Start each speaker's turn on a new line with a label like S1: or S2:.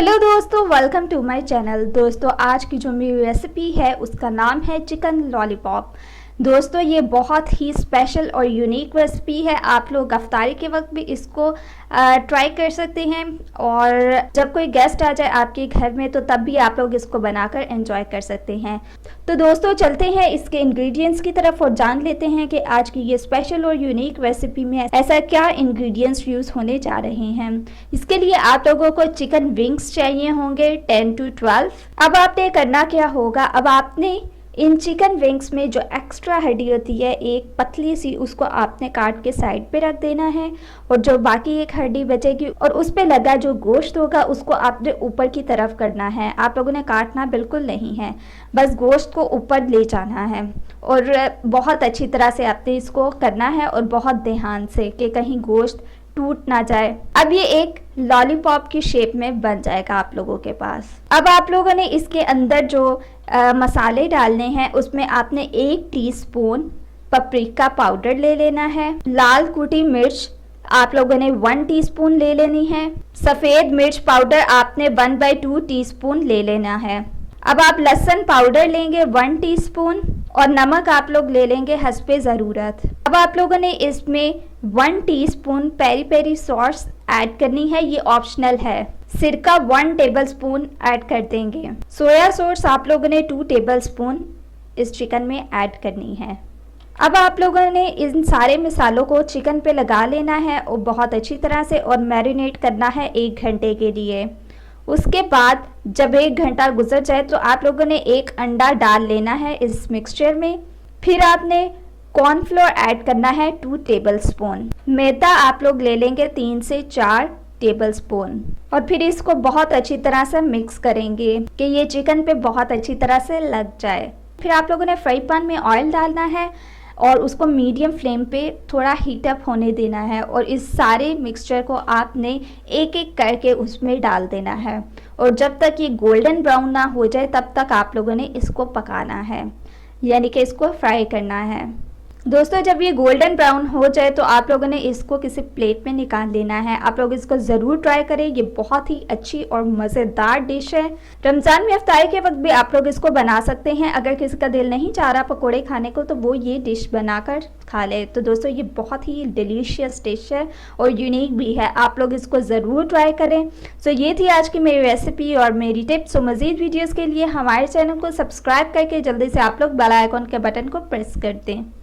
S1: Hello दोस्तों, welcome to my channel. दोस्तों आज की जो मेरी रेसिपी है उसका नाम है चिकन लॉलीपॉप। दोस्तों ये बहुत ही स्पेशल और यूनिक रेसिपी है। आप लोग अफ्तारी के वक्त भी इसको ट्राई कर सकते हैं और जब कोई गेस्ट आ जाए आपके घर में तो तब भी आप लोग इसको बनाकर एंजॉय कर सकते हैं। तो दोस्तों चलते हैं इसके इंग्रेडिएंट्स की तरफ और जान लेते हैं कि आज की ये स्पेशल और यूनिक रेसिपी में ऐसा क्या इंग्रेडिएंट्स यूज़ होने जा रहे हैं। इसके लिए आप लोगों को चिकन विंग्स चाहिए होंगे 10 to 12। अब आपने करना क्या होगा, अब आपने इन चिकन विंग्स में जो एक्स्ट्रा हड्डी होती है एक पतली सी, उसको आपने काट के साइड पे रख देना है और जो बाकी एक हड्डी बचेगी और उस पे लगा जो गोश्त होगा उसको आपने ऊपर की तरफ करना है। आप लोगों ने काटना बिल्कुल नहीं है, बस गोश्त को ऊपर ले जाना है और बहुत अच्छी तरह से आपने इसको करना है और बहुत ध्यान से कि कहीं गोश्त टूट ना जाए। अब ये एक लॉलीपॉप की शेप में बन जाएगा आप लोगों के पास। अब आप लोगों ने इसके अंदर जो मसाले डालने हैं उसमें आपने 1 टीस्पून पपरिका पाउडर ले लेना है। लाल कुटी मिर्च आप लोगों ने 1 टीस्पून ले लेनी है। सफ़ेद मिर्च पाउडर आपने 1/2 टीस्पून ले लेना है। अब आप लहसुन पाउडर लेंगे 1 टीस्पून और नमक आप लोग ले लेंगे हस्बे ज़रूरत। अब आप लोगों ने इसमें 1 teaspoon peri peri sauce add करनी है, ये ऑप्शनल है। सिरका 1 टेबलस्पून ऐड कर देंगे। सोया सॉस आप लोगों ने 2 टेबलस्पून इस चिकन में ऐड करनी है। अब आप लोगों ने इन सारे मसालों को चिकन पे लगा लेना है और बहुत अच्छी तरह से और मैरिनेट करना है 1 घंटे के लिए। उसके बाद जब 1 घंटा गुजर जाए तो आप लोगों ने 1 अंडा डाल लेना है इस मिक्सचर में। फिर आपने कॉर्नफ्लोर ऐड करना है 2 टेबलस्पून। मैदा आप लोग ले लेंगे 3 से 4 टेबलस्पून और फिर इसको बहुत अच्छी तरह से मिक्स करेंगे कि ये चिकन पे बहुत अच्छी तरह से लग जाए। फिर आप लोगों ने फ्राई पैन में ऑयल डालना है और उसको मीडियम फ्लेम पे थोड़ा हीट अप होने देना है और इस सारे मिक्सचर को आपने एक एक करके उसमें डाल देना है और जब तक ये गोल्डन ब्राउन ना हो जाए तब तक आप लोगों ने इसको पकाना है, यानी कि इसको फ्राई करना है। दोस्तों जब ये गोल्डन ब्राउन हो जाए तो आप लोगों ने इसको किसी प्लेट में निकाल लेना है। आप लोग इसको ज़रूर ट्राई करें, ये बहुत ही अच्छी और मज़ेदार डिश है। रमज़ान में इफ्तारी के वक्त भी आप लोग इसको बना सकते हैं। अगर किसी का दिल नहीं चाह रहा पकोड़े खाने को तो वो ये डिश बनाकर खा ले। तो दोस्तों ये बहुत ही डिलीशियस डिश है और यूनिक भी है, आप लोग इसको ज़रूर ट्राई करें। सो ये थी आज की मेरी रेसिपी और मेरी टिप्स। सो मज़ीद वीडियोज़ के लिए हमारे चैनल को सब्सक्राइब करके जल्दी से आप लोग बेल आइकॉन के बटन को प्रेस कर दें।